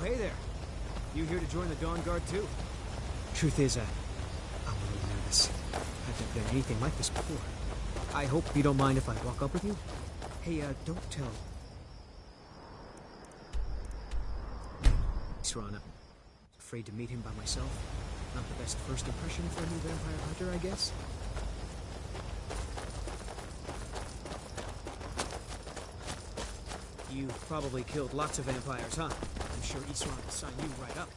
hey there. You here to join the Dawn Guard too? Truth is, I'm a little nervous. I've never done anything like this before. I hope you don't mind if I walk up with you? Hey, don't tell. Rana. Afraid to meet him by myself. Not the best first impression for a new vampire hunter, I guess. You've probably killed lots of vampires, huh? I'm sure Isran will sign you right up.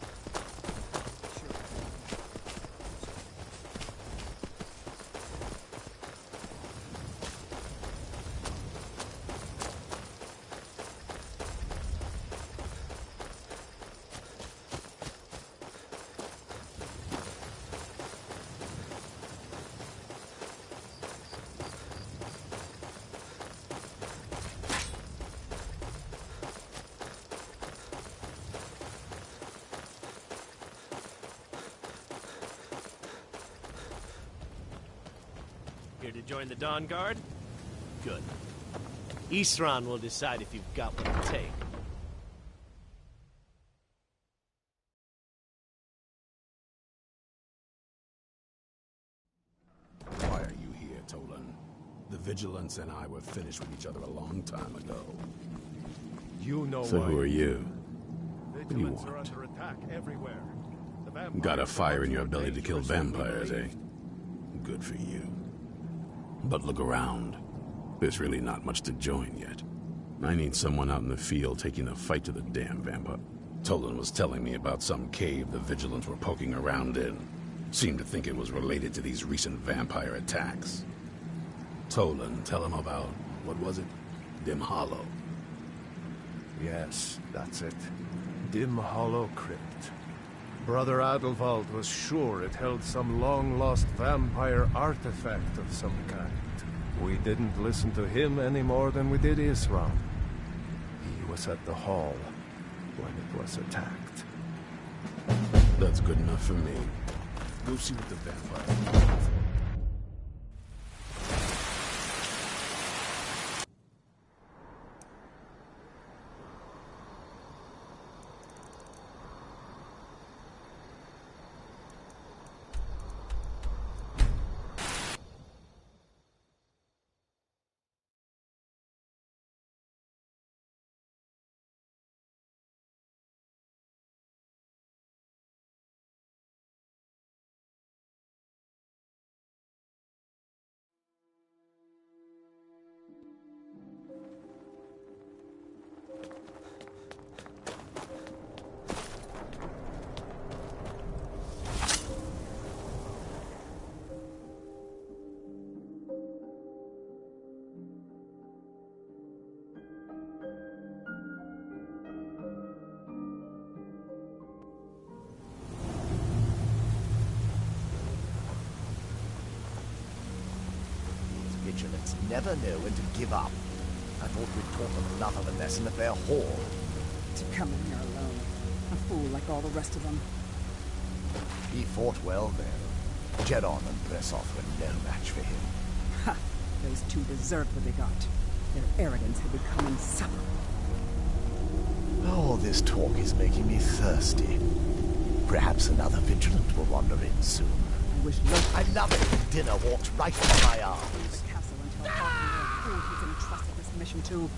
Here to join the Dawn Guard? Good. Isran will decide if you've got what it takes. Why are you here, Tolan? The Vigilance and I were finished with each other a long time ago. You know So why. who are you? What do you Vigilants are want? under attack everywhere. Got a fire in your belly to kill vampires, eh? Good for you. But look around. There's really not much to join yet. I need someone out in the field taking the fight to the damn vampire. Tolan was telling me about some cave the Vigilants were poking around in. Seemed to think it was related to these recent vampire attacks. Tolan, tell him about, what was it? Dim Hollow. Yes, that's it. Dim Hollow Crypt. Brother Adelwald was sure it held some long-lost vampire artifact of some kind. We didn't listen to him any more than we did Isran. He was at the hall when it was attacked. That's good enough for me. Go see what the vampire is. Vigilants never know when to give up. I thought we'd taught them enough of a lesson at their hall. To come in here alone. A fool like all the rest of them. He fought well, though. Jedon and Bressoth were no match for him. Ha! Those two deserved what they got. Their arrogance had become insufferable. All this talk is making me thirsty. Perhaps another Vigilant will wander in soon. I wish I love it when dinner walks right into my arms. the castle and tell Hoffman who he's entrusted this mission to.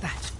that?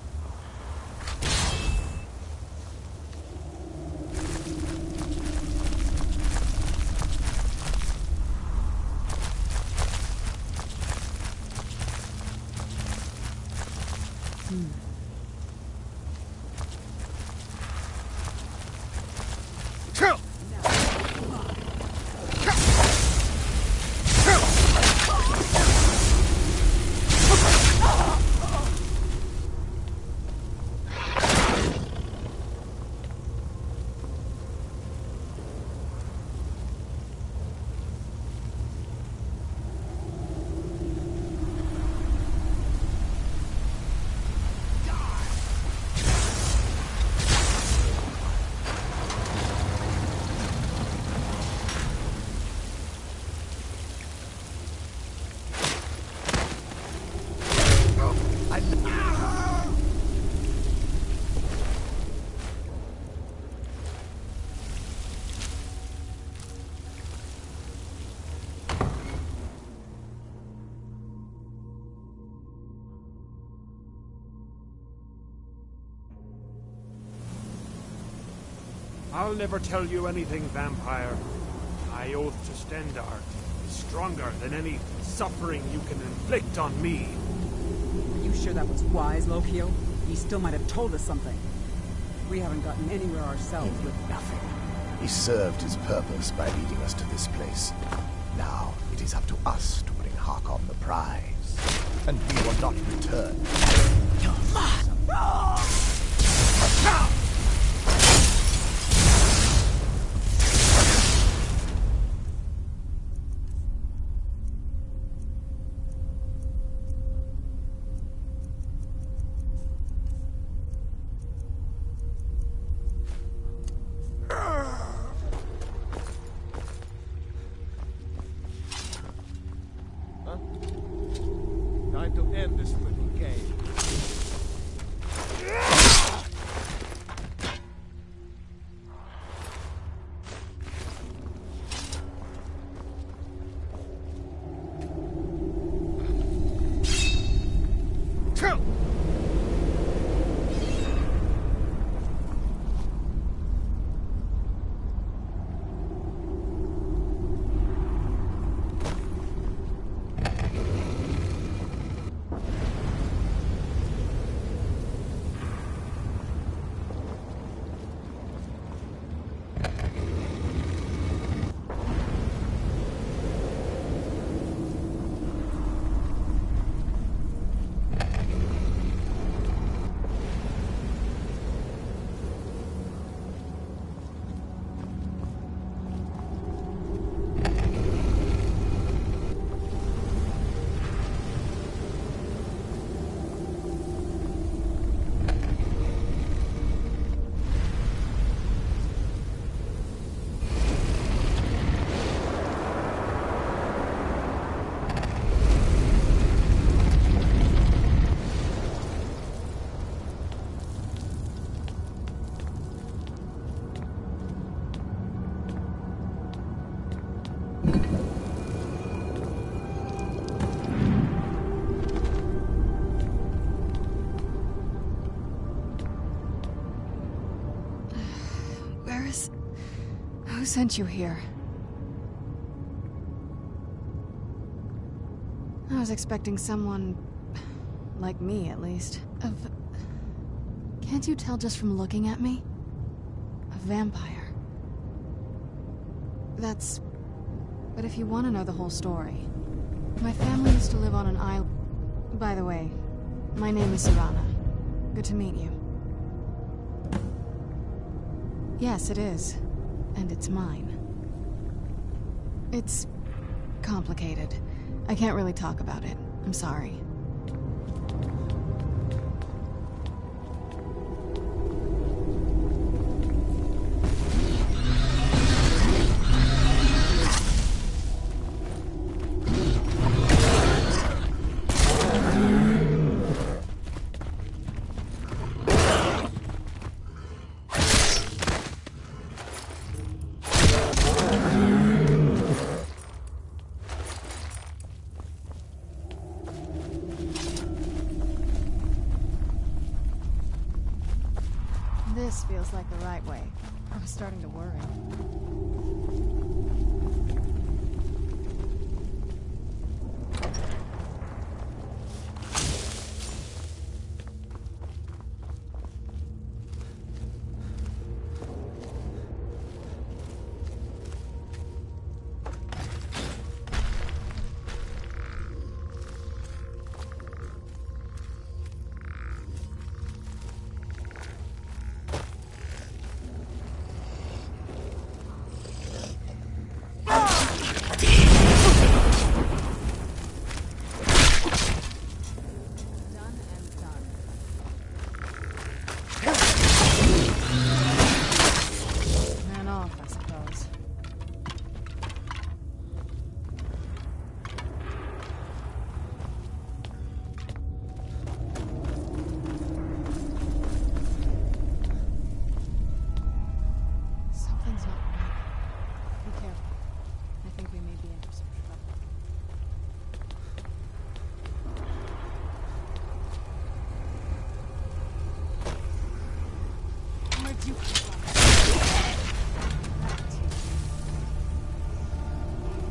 I'll never tell you anything, vampire. My oath to Stendar is stronger than any suffering you can inflict on me. Are you sure that was wise, Lokio? He still might have told us something. We haven't gotten anywhere ourselves with Nothing. He served his purpose by leading us to this place. Now it is up to us to bring Harkon the prize. And we will not return. Time to end this little game. Who sent you here? I was expecting someone... like me, at least. Can't you tell just from looking at me? A vampire. That's... But if you want to know the whole story... My family used to live on an island... By the way, my name is Serana. Good to meet you. Yes, it is. And it's mine. It's... complicated. I can't really talk about it. I'm sorry. This feels like the right way. I was starting to worry.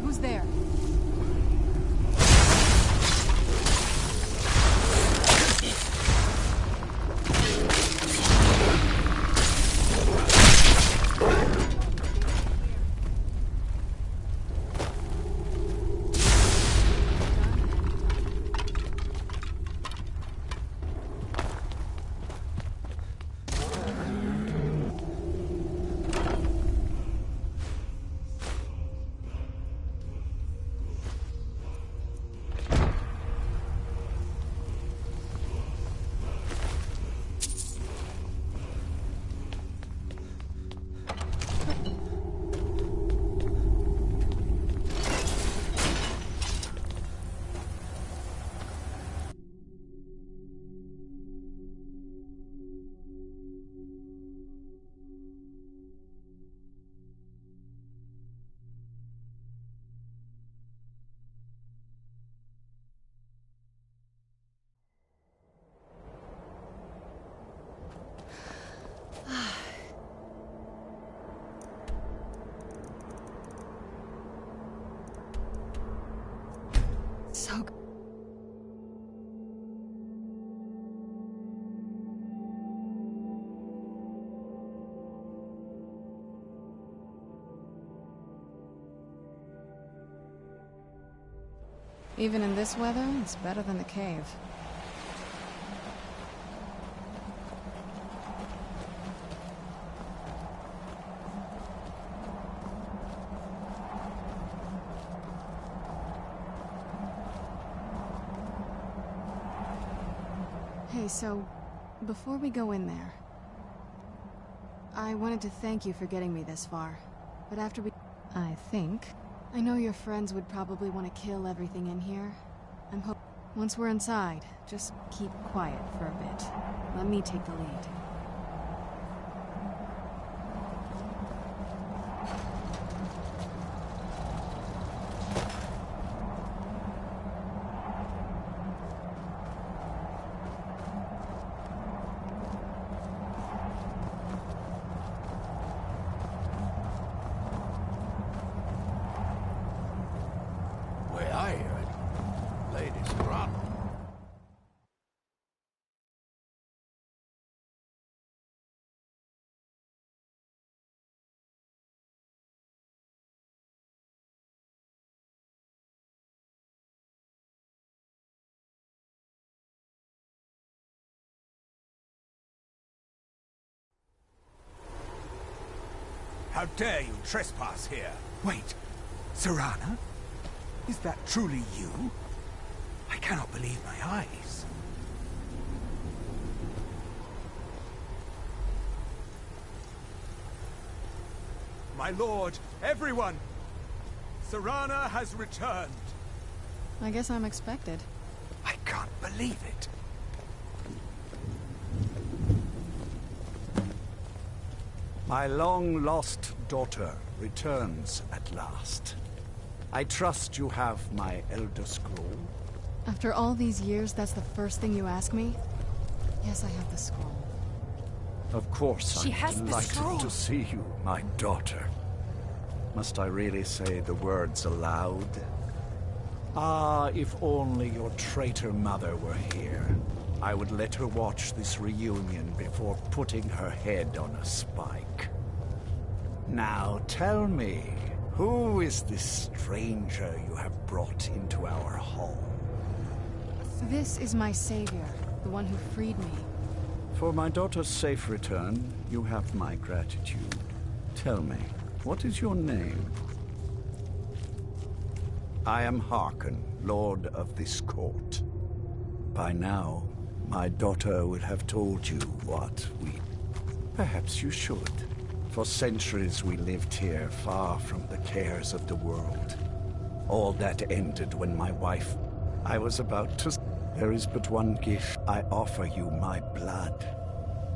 Who's there? So good. Even in this weather, it's better than the cave. Hey, so, before we go in there, I wanted to thank you for getting me this far. But after I know your friends would probably want to kill everything in here. Once we're inside, just keep quiet for a bit. Let me take the lead. How dare you trespass here? Wait, Serana? Is that truly you? I cannot believe my eyes. My lord, everyone! Serana has returned. I guess I'm expected. I can't believe it. My long-lost daughter returns at last. I trust you have my Elder Scroll. After all these years, that's the first thing you ask me? Yes, I have the scroll. Of course She I'm has the delighted scroll. to see you, my daughter. Must I really say the words aloud? Ah, if only your traitor mother were here. I would let her watch this reunion before putting her head on a spike. Now tell me, who is this stranger you have brought into our hall? This is my savior, the one who freed me. For my daughter's safe return, you have my gratitude. Tell me, what is your name? I am Harkon, Lord of this court. By now, my daughter will have told you what we... Perhaps you should. For centuries we lived here, far from the cares of the world. All that ended when my wife... I was about to... There is but one gift. I offer you my blood.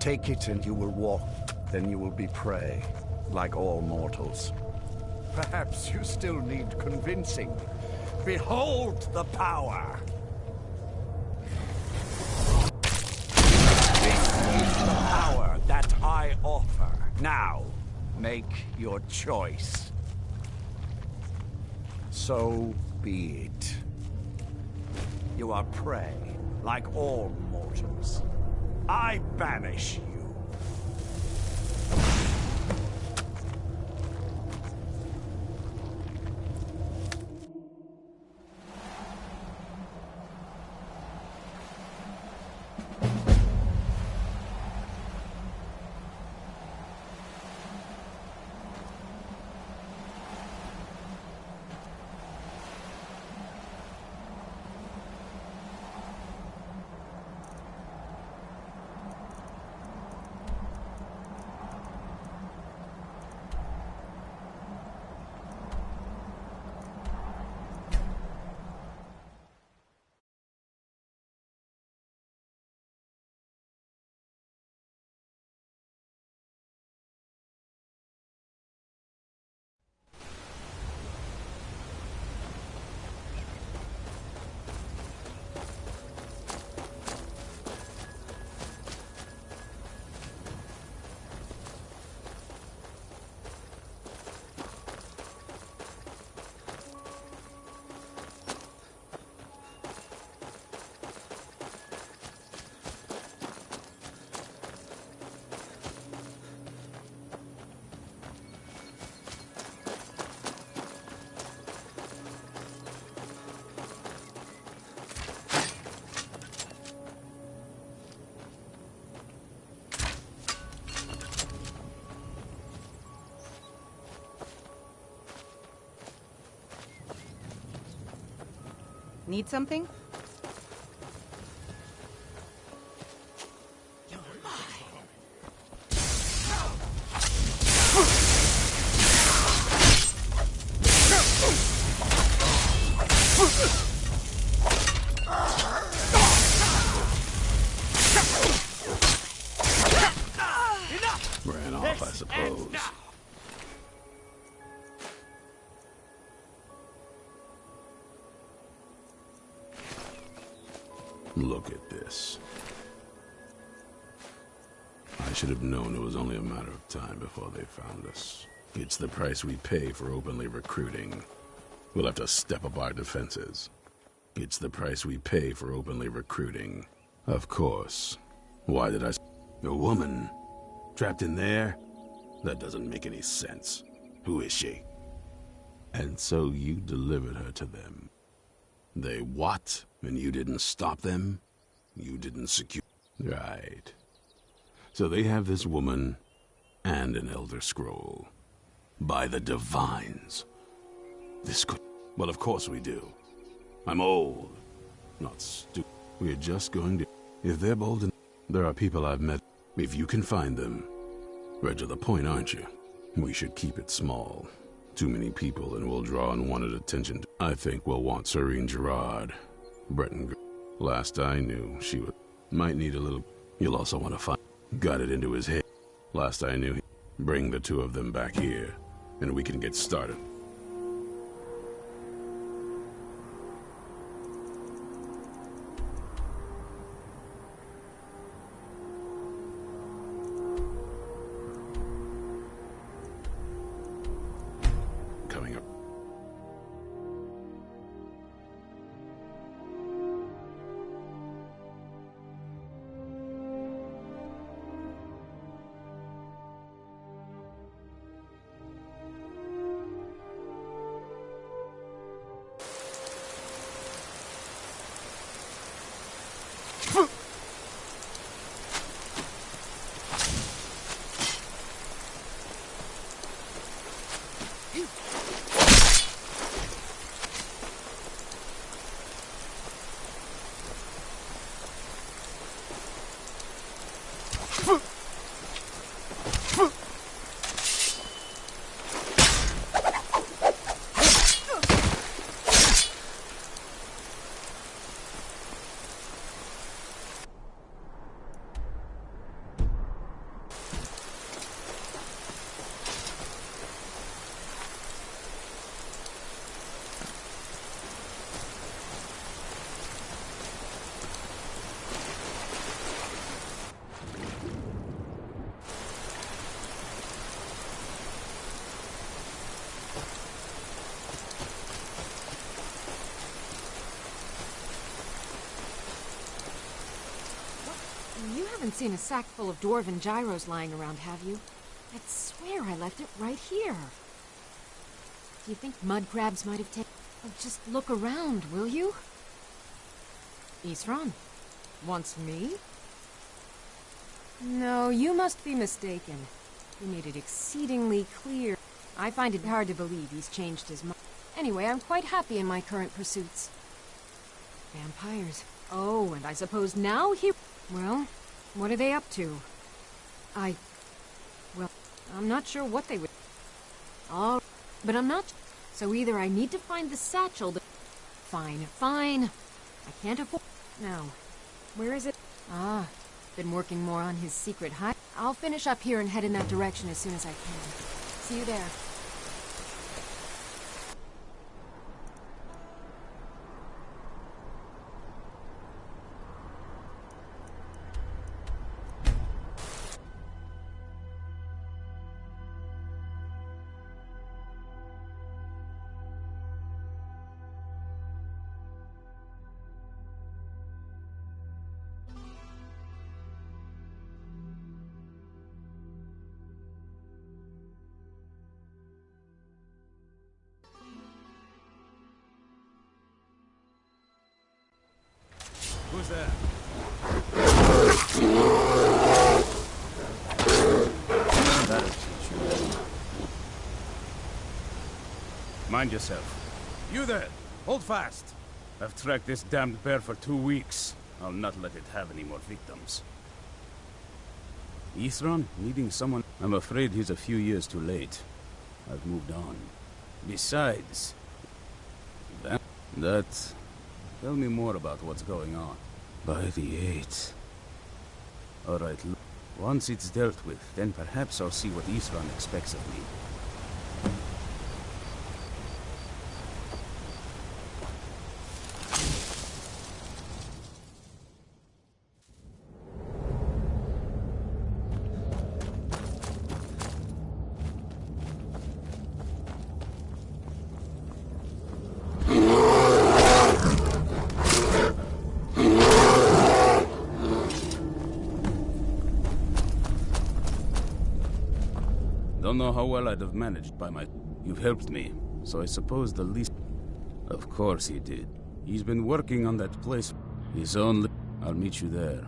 Take it and you will walk. Then you will be prey, like all mortals. Perhaps you still need convincing. Behold the power! This is the power that I offer. Now, make your choice. So be it. You are prey, like all mortals. I banish you. Need something? Ran off, I suppose. Look at this. I should have known it was only a matter of time before they found us. It's the price we pay for openly recruiting. We'll have to step up our defenses. It's the price we pay for openly recruiting. Of course. Why did I... A woman? Trapped in there? That doesn't make any sense. Who is she? And so you delivered her to them. They what? And you didn't stop them? You didn't secure... Right. So they have this woman and an Elder Scroll. By the Divines. This could... Well, of course we do. I'm old. Not stupid. We're just going to... If they're bold and... There are people I've met. If you can find them. Right to the point, aren't you? We should keep it small. Too many people and we'll draw unwanted attention. I think we'll want Serene Gerard. Breton. Last I knew, she would... Might need a little... You'll also want to find... Got it into his head. Last I knew, bring the two of them back here, and we can get started. haven't seen a sack full of dwarven gyros lying around, have you? I swear I left it right here. Do you think mud crabs might have taken... Oh, just look around, will you? Isran? Wants me? No, you must be mistaken. He made it exceedingly clear. I find it hard to believe he's changed his mind. Anyway, I'm quite happy in my current pursuits. Vampires. Oh, and I suppose now he... Well, what are they up to? Well, I'm not sure what they would... Oh, but I'm not... So either I need to find the satchel to... Fine. I can't afford... Now, where is it? Ah, been working more on his secret hide. I'll finish up here and head in that direction as soon as I can. See you there. Who's there? That'll teach you. Mind yourself. You there! Hold fast! I've tracked this damned bear for 2 weeks. I'll not let it have any more victims. Isran, needing someone... I'm afraid he's a few years too late. I've moved on. Besides... That... Tell me more about what's going on. By the 8th. Alright, once it's dealt with, then perhaps I'll see what Isran expects of me. Don't know how well I'd have managed by my... You've helped me, so I suppose the least... Of course he did. He's been working on that place. His own... I'll meet you there.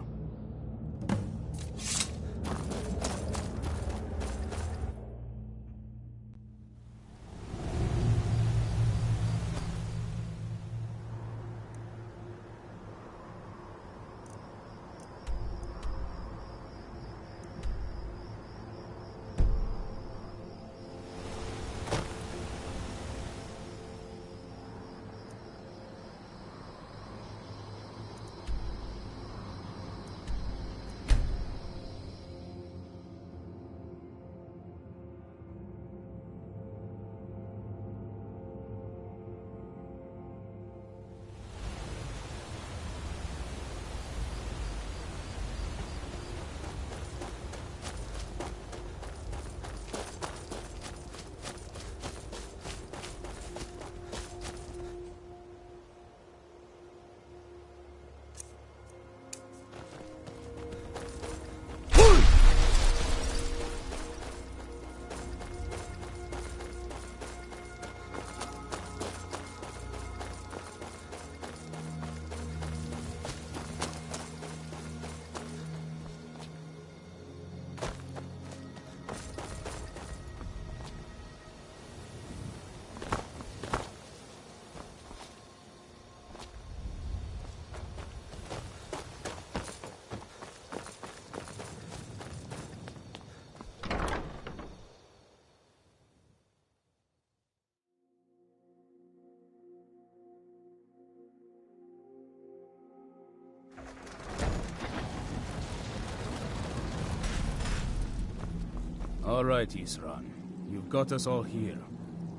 All right, Isran. You've got us all here.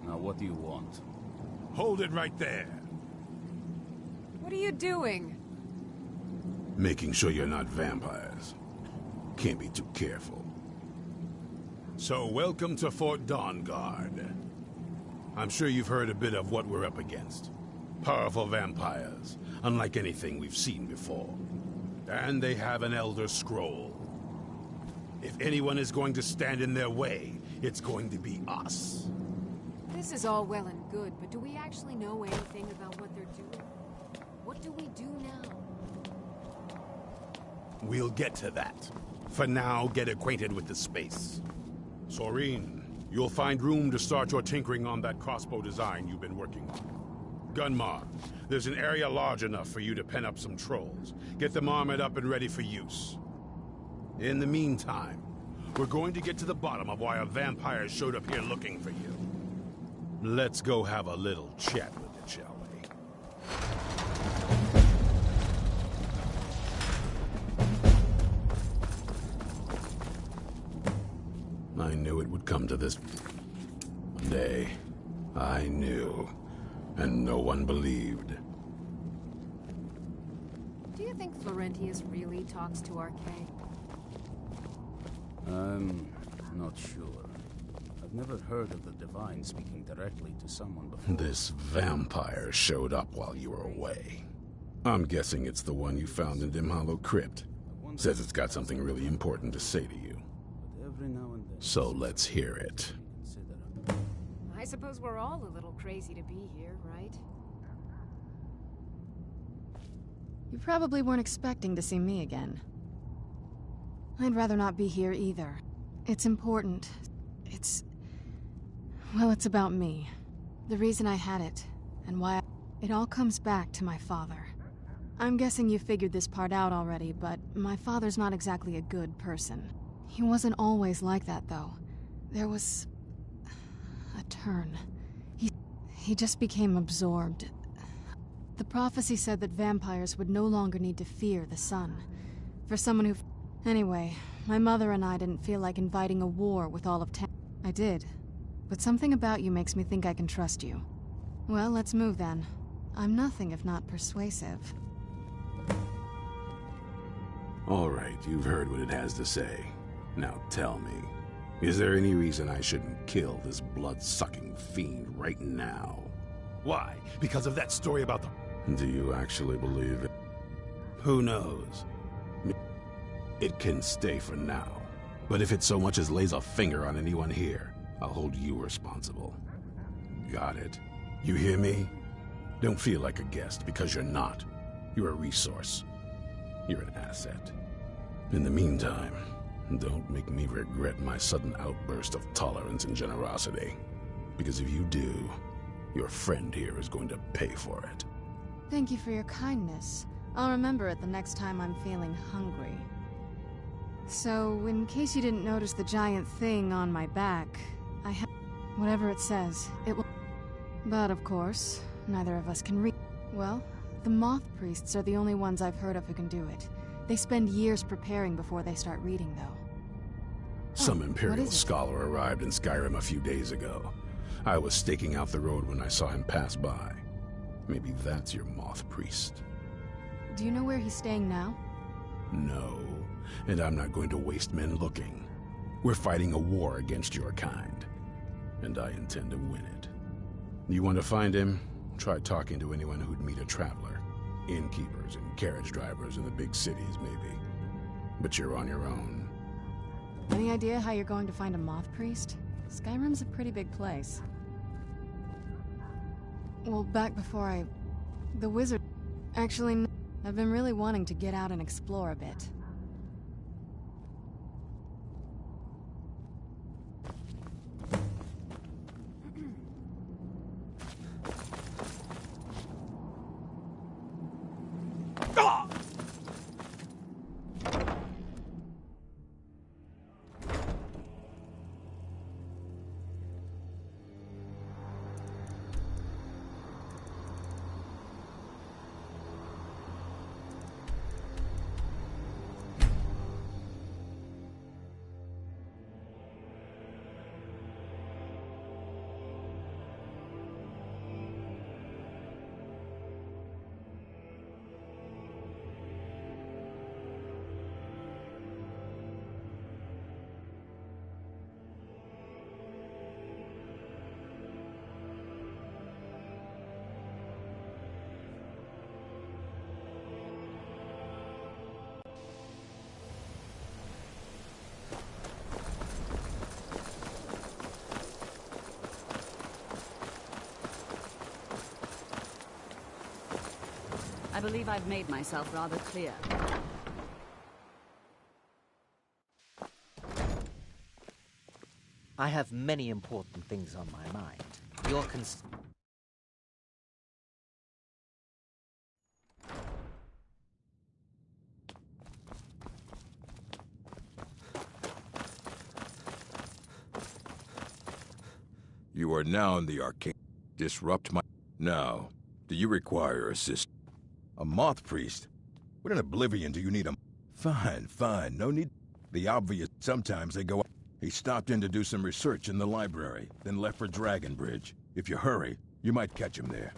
Now what do you want? Hold it right there. What are you doing? Making sure you're not vampires. Can't be too careful. So, welcome to Fort Dawnguard. I'm sure you've heard a bit of what we're up against. Powerful vampires, unlike anything we've seen before. And they have an Elder Scroll. If anyone is going to stand in their way, it's going to be us. This is all well and good, but do we actually know anything about what they're doing? What do we do now? We'll get to that. For now, get acquainted with the space. Soreen, you'll find room to start your tinkering on that crossbow design you've been working on. Gunmar, there's an area large enough for you to pen up some trolls. Get them armored up and ready for use. In the meantime, we're going to get to the bottom of why a vampire showed up here looking for you. Let's go have a little chat with it, shall we? I knew it would come to this day. I knew. And no one believed. Do you think Florentius really talks to Arcade? I'm not sure. I've never heard of the Divine speaking directly to someone before. This vampire showed up while you were away. I'm guessing it's the one you found in Dim Hollow Crypt. Says it's got something really important to say to you. So let's hear it. I suppose we're all a little crazy to be here, right? You probably weren't expecting to see me again. I'd rather not be here either. It's important. Well, it's about me. The reason I had it, and why it all comes back to my father. I'm guessing you figured this part out already, but my father's not exactly a good person. He wasn't always like that, though. There was a turn. He just became absorbed. The prophecy said that vampires would no longer need to fear the sun. For someone who... Anyway, my mother and I didn't feel like inviting a war with all of town. I did. But something about you makes me think I can trust you. Well, let's move then. I'm nothing if not persuasive. All right, you've heard what it has to say. Now tell me, is there any reason I shouldn't kill this blood-sucking fiend right now? Why? Because of that story about the... Do you actually believe it? Who knows? It can stay for now. But if it so much as lays a finger on anyone here, I'll hold you responsible. Got it? You hear me? Don't feel like a guest, because you're not. You're a resource. You're an asset. In the meantime, don't make me regret my sudden outburst of tolerance and generosity. Because if you do, your friend here is going to pay for it. Thank you for your kindness. I'll remember it the next time I'm feeling hungry. So, in case you didn't notice the giant thing on my back, I have... Whatever it says, it will... But of course, neither of us can read. Well, the moth priests are the only ones I've heard of who can do it. They spend years preparing before they start reading, though. Some Imperial scholar arrived in Skyrim a few days ago. I was staking out the road when I saw him pass by. Maybe that's your moth priest. Do you know where he's staying now? No, and I'm not going to waste men looking. We're fighting a war against your kind, and I intend to win it. You want to find him? Try talking to anyone who'd meet a traveler. Innkeepers and carriage drivers in the big cities, maybe. But you're on your own. Any idea how you're going to find a moth priest? Skyrim's a pretty big place. Well, back before the wizard... Actually, I've been really wanting to get out and explore a bit. believe I've made myself rather clear. I have many important things on my mind. Your You are now in the arcane. Disrupt my... Now, do you require assistance? A moth priest? What in oblivion do you need a... Fine, fine, no need... The obvious... Sometimes they go... He stopped in to do some research in the library, then left for Dragonbridge. If you hurry, you might catch him there.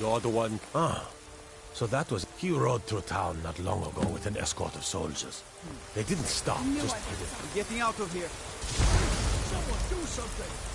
You're the one... Ah, so that was... He rode through town not long ago with an escort of soldiers. They didn't stop, just... We're getting out of here. Someone do something!